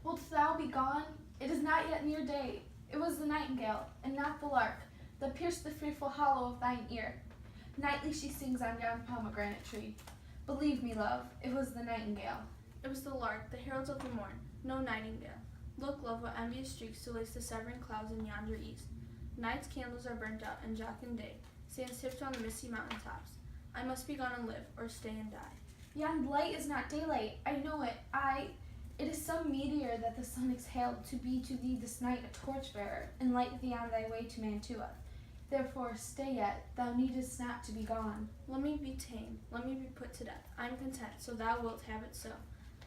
Wilt thou be gone? It is not yet near day. It was the nightingale, and not the lark, that pierced the fearful hollow of thine ear. Nightly she sings on yon pomegranate tree. Believe me, love, it was the nightingale. It was the lark, the herald of the morn, no nightingale. Look, love, what envious streaks to lace the severing clouds in yonder east. Night's candles are burnt out, and jocund day stands tipped on the misty mountain tops. I must be gone and live, or stay and die. Yon light is not daylight, I know it, It is some meteor that the sun exhaled to be to thee this night a torch-bearer, and light thee on thy way to Mantua. Therefore stay yet, thou needest not to be gone. Let me be tame, let me be put to death. I am content, so thou wilt have it so.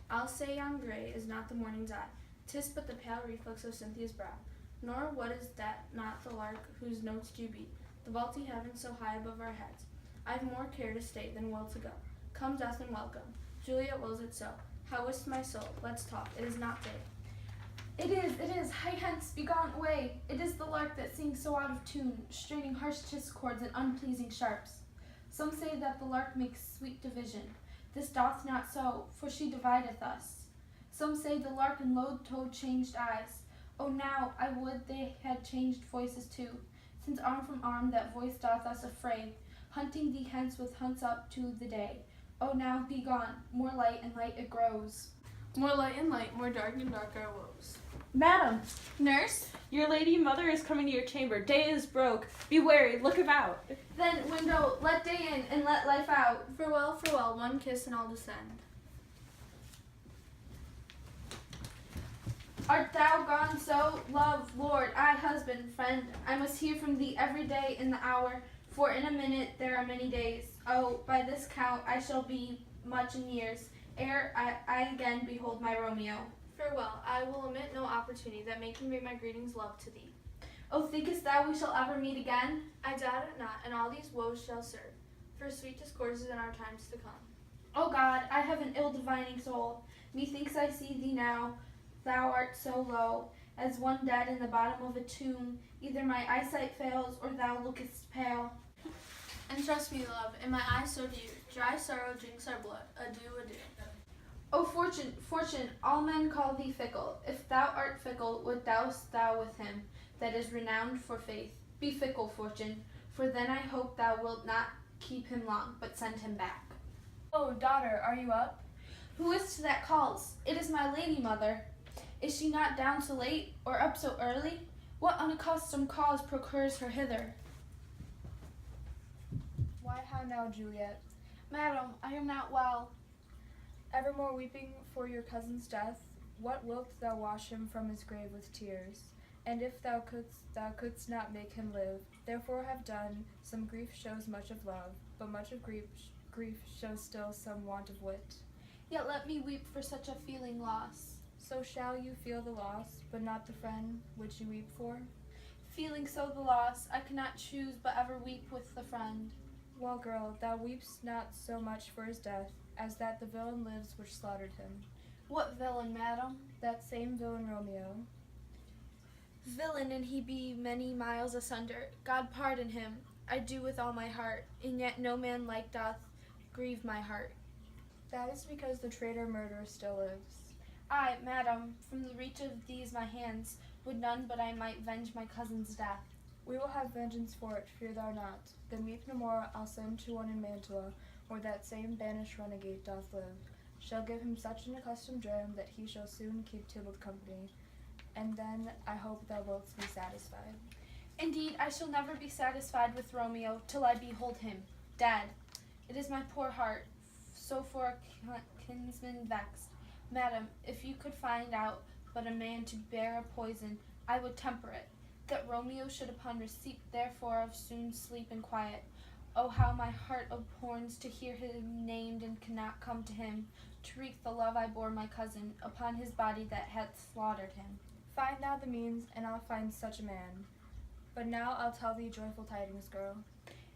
I'll say yon grey is not the morning's eye, 'tis but the pale reflex of Cynthia's brow. Nor what is that not the lark whose notes do beat, the vaulty heaven so high above our heads. I've more care to stay than will to go. Come death and welcome, Juliet wills it so. How is't my soul? Let's talk, it is not day. It is, hie hence, be gone away. It is the lark that sings so out of tune, straining harsh discords and unpleasing sharps. Some say that the lark makes sweet division. This doth not so, for she divideth us. Some say the lark and low-toed changed eyes. Oh, now I would they had changed voices too, since arm from arm that voice doth us affray, hunting thee hence with hunts up to the day. Oh, now be gone, more light and light it grows. More light and light, more dark and dark our woes. Madam, Nurse? your lady mother is coming to your chamber. Day is broke. Be wary, look about. Then, window, let day in, and let life out. Farewell, farewell, one kiss and I'll descend. Art thou gone so, love, lord, I, husband, friend? I must hear from thee every day in the hour, for in a minute there are many days. Oh, by this count I shall be much in years, ere I again behold my Romeo. Farewell, I will omit no opportunity that may convey my greetings, love, to thee. Oh, thinkest thou we shall ever meet again? I doubt it not, and all these woes shall serve for sweet discourses in our times to come. O God, I have an ill-divining soul. Methinks I see thee now. Thou art so low, as one dead in the bottom of a tomb. Either my eyesight fails, or thou lookest pale. And trust me, love, in my eyes so dear, dry sorrow drinks our blood. Adieu, adieu. O fortune, fortune, all men call thee fickle. If thou art fickle, what dost thou with him that is renowned for faith? Be fickle, fortune, for then I hope thou wilt not keep him long, but send him back. Oh, daughter, are you up? Who is't that calls? It is my lady mother. Is she not down so late, or up so early? What unaccustomed cause procures her hither? Why, how now, Juliet? Madam, I am not well. Evermore weeping for your cousin's death? What wilt thou wash him from his grave with tears? And if thou couldst not make him live. Therefore have done, some grief shows much of love, but much of grief shows still some want of wit. Yet let me weep for such a feeling loss. So shall you feel the loss, but not the friend which you weep for? Feeling so the loss, I cannot choose but ever weep with the friend. Well, girl, thou weepst not so much for his death, as that the villain lives which slaughtered him. What villain, madam? That same villain Romeo. Villain, and he be many miles asunder. God pardon him. I do with all my heart, and yet no man like doth grieve my heart. That is because the traitor murderer still lives. I, madam, from the reach of these my hands, would none but I might venge my cousin's death. We will have vengeance for it, fear thou not. Then weep no more, I'll send to one in Mantua, where that same banished renegade doth live. Shall give him such an accustomed dram that he shall soon keep Tybalt company. And then I hope thou wilt be satisfied. Indeed, I shall never be satisfied with Romeo till I behold him dead. It is my poor heart, so for a kinsman vexed. Madam, if you could find out but a man to bear a poison, I would temper it, that Romeo should upon receipt therefore of soon sleep and quiet. Oh, how my heart abhors to hear him named and cannot come to him, to wreak the love I bore my cousin upon his body that hath slaughtered him. Find thou the means, and I'll find such a man. But now I'll tell thee joyful tidings, girl.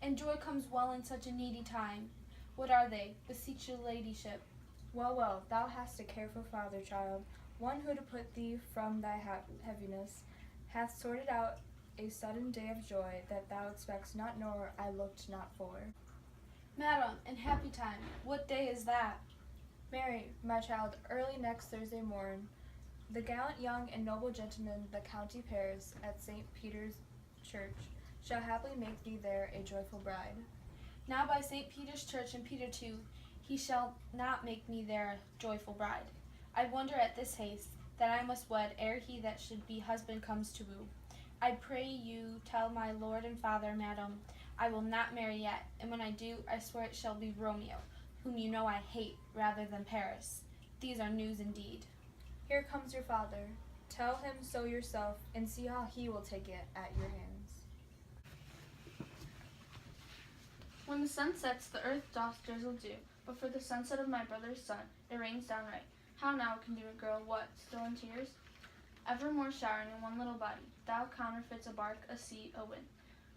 And joy comes well in such a needy time. What are they? Beseech your ladyship. Well, well, thou hast a careful father, child, one who to put thee from thy heaviness, hath sorted out a sudden day of joy that thou expectst not nor I looked not for. Madam, in happy time, what day is that? Marry, my child, early next Thursday morn, The gallant young and noble gentleman, the county Paris, at St. Peter's Church, shall happily make thee there a joyful bride. Now by St. Peter's Church and Peter too, he shall not make me there a joyful bride. I wonder at this haste, that I must wed ere he that should be husband comes to woo. I pray you tell my lord and father, madam, I will not marry yet, and when I do, I swear it shall be Romeo, whom you know I hate rather than Paris. These are news indeed. Here comes your father. Tell him so yourself, and see how he will take it at your hands. When the sun sets, the earth doth drizzle dew, but for the sunset of my brother's son, it rains downright. How now can do a girl what, still in tears? Evermore showering in one little body, thou counterfeits a bark, a sea, a wind.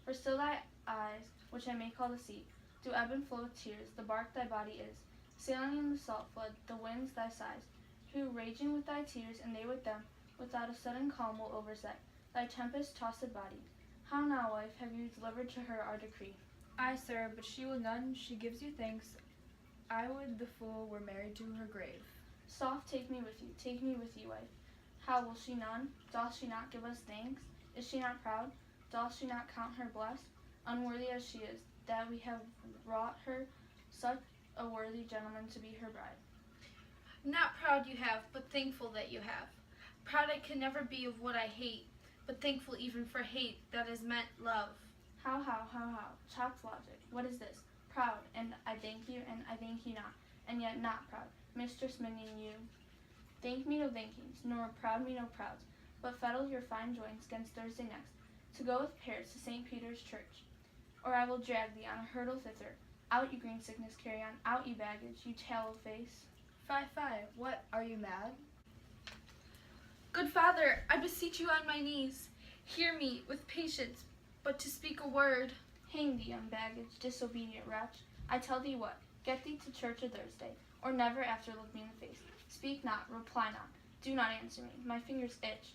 For still thy eyes, which I may call the sea, do ebb and flow with tears, the bark thy body is, sailing in the salt flood, the winds thy sighs, who raging with thy tears, and they with them, without a sudden calm will overset thy tempest-tossed body. How now, wife, have you delivered to her our decree? Aye, sir, but she will none, she gives you thanks. I would the fool were married to her grave. Soft, take me with you, wife. How will she none? Doth she not give us thanks? Is she not proud? Doth she not count her blessed? Unworthy as she is, that we have wrought her such a worthy gentleman to be her bride. Not proud you have, but thankful that you have. Proud I can never be of what I hate, but thankful even for hate that is meant love. How, Chalk's logic. What is this? Proud, and I thank you, and I thank you not, and yet not proud. Mistress Minion, you thank me no thankings, nor proud me no prouds, but fettle your fine joints against Thursday next, to go with Paris to St. Peter's Church, or I will drag thee on a hurdle thither. Out, you green sickness carry on, out, you baggage, you tallow face. Fie, what, are you mad? Good father, I beseech you on my knees, hear me with patience, but to speak a word. Hang thee, young baggage, disobedient wretch. I tell thee what, get thee to church a Thursday, or never after look me in the face. Speak not, reply not, do not answer me, my fingers itch.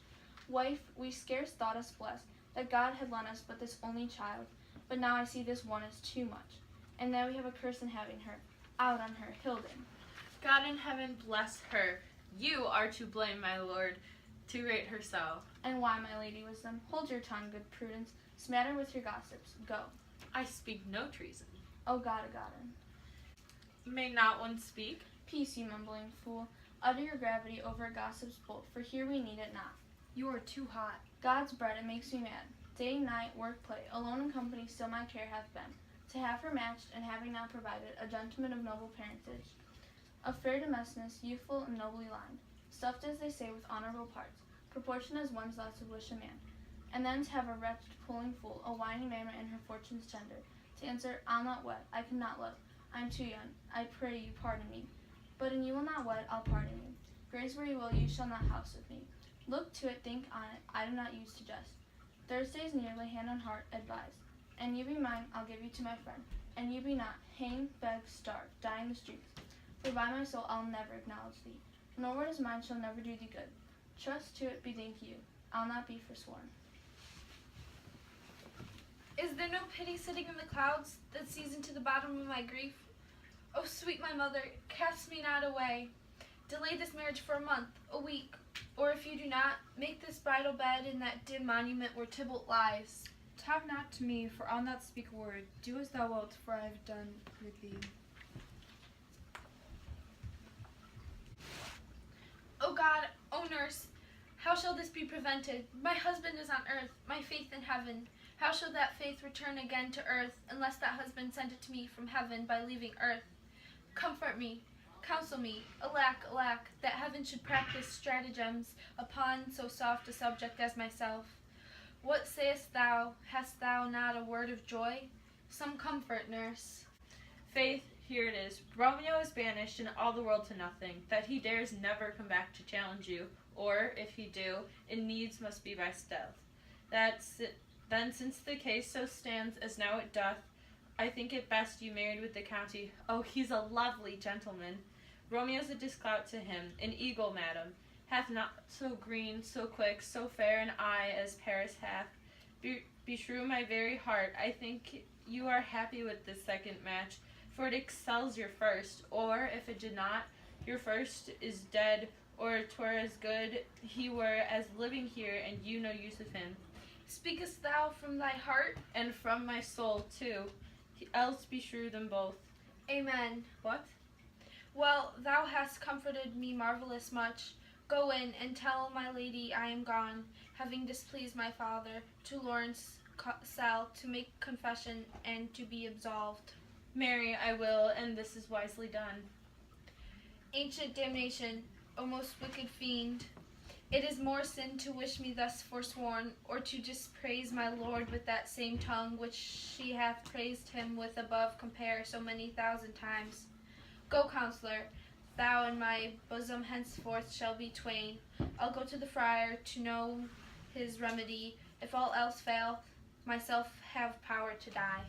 Wife, we scarce thought us blessed, that God had lent us but this only child, but now I see this one is too much, and now we have a curse in having her. Out on her, Hilden. God in heaven bless her. You are to blame, my lord, to rate her so. And why, my lady wisdom? Hold your tongue, good prudence, smatter with your gossips, go. I speak no treason. O God, a godin. May not one speak? Peace, you mumbling fool. Utter your gravity over a gossip's bolt, for here we need it not. You are too hot. God's bread, it makes me mad. Day, night, work, play, alone in company still my care hath been, to have her matched, and having now provided, a gentleman of noble parentage, of fair domesticness, youthful and nobly lined, stuffed as they say with honorable parts, proportioned as one's thoughts would wish a man, and then to have a wretched puling fool, a whiny mamma in her fortune's tender, to answer, I'll not wed, I cannot love, I am too young, I pray you pardon me, but an you will not wed, I'll pardon you. Graze where you will, you shall not house with me. Look to it, think on it, I do not use to jest. Thursday's near, lay hand on heart, advise. And you be mine, I'll give you to my friend. And you be not, hang, beg, starve, die in the streets. For by my soul I'll never acknowledge thee, nor what is mine shall never do thee good. Trust to it, bethink you, I'll not be forsworn. Is there no pity sitting in the clouds that sees into the bottom of my grief? Oh, sweet my mother, cast me not away. Delay this marriage for a month, a week, or if you do not, make this bridal bed in that dim monument where Tybalt lies. Talk not to me, for I'll not speak a word. Do as thou wilt, for I have done with thee. O God, O nurse, how shall this be prevented? My husband is on earth, my faith in heaven. How shall that faith return again to earth, unless that husband send it to me from heaven by leaving earth? Comfort me, counsel me, alack, alack, that heaven should practice stratagems upon so soft a subject as myself. What sayest thou? Hast thou not a word of joy? Some comfort, nurse. Faith, here it is. Romeo is banished and all the world to nothing, that he dares never come back to challenge you, or, if he do, it needs must be by stealth. Then, since the case so stands as now it doth, I think it best you married with the county. Oh, he's a lovely gentleman. Romeo's a disclout to him, an eagle, madam, hath not so green, so quick, so fair an eye as Paris hath. Beshrew my very heart, I think you are happy with this second match, for it excels your first, or, if it did not, your first is dead, or 'twere as good he were as living here, and you no use of him. Speakest thou from thy heart? And from my soul too, else beshrew them both. Amen. What? Well, thou hast comforted me marvelous much. Go in and tell my lady I am gone, having displeased my father, to Lawrence cell to make confession and to be absolved. Marry, I will, and this is wisely done. Ancient damnation, O most wicked fiend, it is more sin to wish me thus forsworn, or to dispraise my lord with that same tongue which she hath praised him with above compare so many thousand times. Go, counselor, thou and my bosom henceforth shall be twain. I'll go to the friar to know his remedy. If all else fail, myself have power to die.